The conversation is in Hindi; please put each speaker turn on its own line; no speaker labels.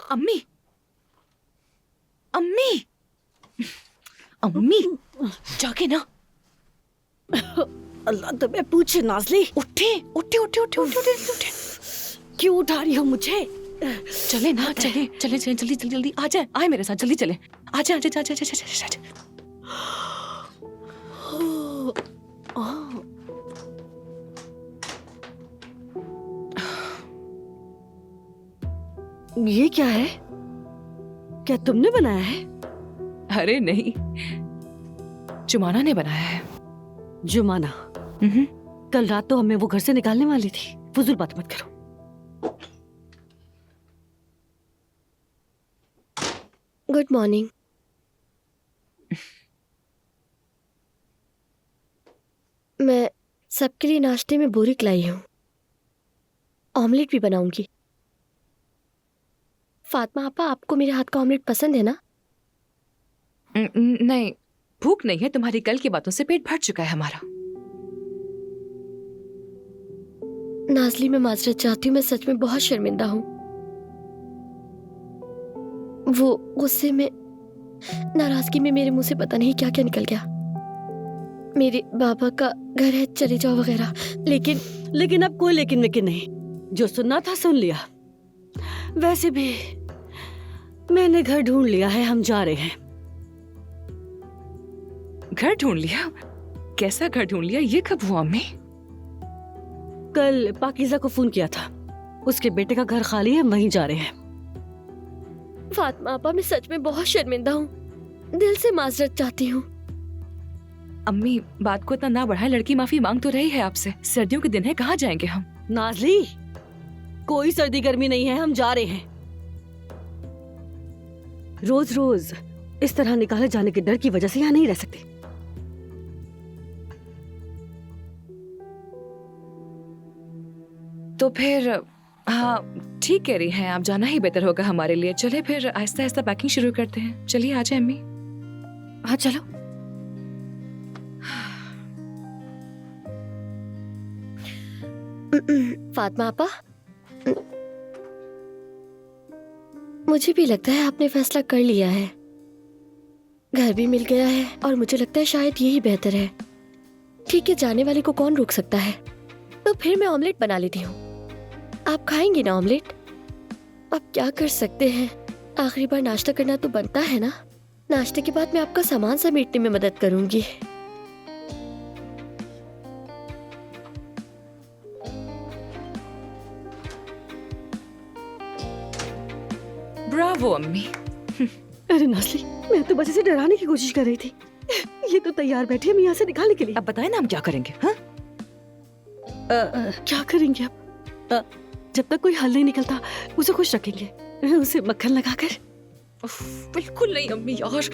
अम्मी, अम्मी, अम्मी, जाके ना।
अल्लाह तुम्हें पूछे नाज़ली।
उठे उठे उठे उठे उठे उठे उठे।
क्यों उठा रही हो मुझे?
चले ना, चले चले चले, जल्दी जल्दी जल्दी आ जाए, आए मेरे साथ, जल्दी चले। आ जाए आ जाए आ जाए आ जाए आ जाए।
ये क्या है? क्या तुमने बनाया है?
अरे नहीं, जुमाना ने बनाया है।
जुमाना? कल रात तो हमें वो घर से निकालने वाली थी। फजूल बात मत करो।
Good morning. मैं सबके लिए नाश्ते में बोरिक लाई हूँ। ऑमलेट भी बनाऊंगी। फातिमा आपा, आपको मेरे हाथ का ऑमलेट पसंद है ना?
नहीं, भूख नहीं है, तुम्हारी कल की बातों से पेट भर चुका है हमारा।
नाज़ली, मैं माजरत चाहती हूँ, मैं सच में बहुत शर्मिंदा हूँ। वो गुस्से में, नाराजगी में मेरे मुंह से पता नहीं क्या क्या निकल गया। मेरे बाबा का घर है, चले जाओ वगैरह।
लेकिन अब कोई लेकिन वेकिन नहीं। जो सुनना था सुन लिया। वैसे भी मैंने घर ढूंढ लिया है, हम जा रहे हैं।
घर ढूंढ लिया? कैसा घर ढूंढ लिया? ये कब हुआ अम्मी?
कल पाकीज़ा को फोन किया था, उसके बेटे का घर खाली है, वहीं जा रहे हैं।
फातिमा आपा, मैं सच में बहुत शर्मिंदा हूँ, दिल से माजरत चाहती हूँ।
अम्मी, बात को इतना ना बढ़ाएं, लड़की माफी मांग तो रही है आपसे। सर्दियों के दिन है, कहाँ जाएंगे हम?
नाज़ली, कोई सर्दी गर्मी नहीं है, हम जा रहे हैं। रोज रोज इस तरह निकाले जाने के डर की वजह से यहाँ नहीं रह सकते।
तो फिर हाँ, ठीक कह रही हैं आप, जाना ही बेहतर होगा हमारे लिए। चले फिर आहिस्ता आहिस्ता पैकिंग शुरू करते हैं। चलिए आ जाए अम्मी।
हाँ चलो।
फातिमा आपा, मुझे भी लगता है आपने फैसला कर लिया है। घर भी मिल गया है और मुझे लगता है शायद यही बेहतर है। ठीक है, जाने वाले को कौन रोक सकता है। तो फिर मैं ऑमलेट बना लेती हूँ। आप खाएंगी ना ऑमलेट? अब क्या कर सकते हैं, आखिरी बार नाश्ता करना तो बनता है ना। नाश्ते के बाद मैं आपका सामान समेटने में मदद करूंगी।
ब्रावो अम्मी।
अरे नाज़ली, मैं तो बस इसे डराने की कोशिश कर रही थी। ये तो तैयार बैठी है मैं यहाँ से निकालने के लिए।
अब बताएं ना हम क्या करेंगे? हाँ?
क्या करेंगे अब? जब तक कोई हल नहीं निकलता उसे खुश रखेंगे, उसे मक्खन लगाकर।
बिल्कुल नहीं अम्मी यार।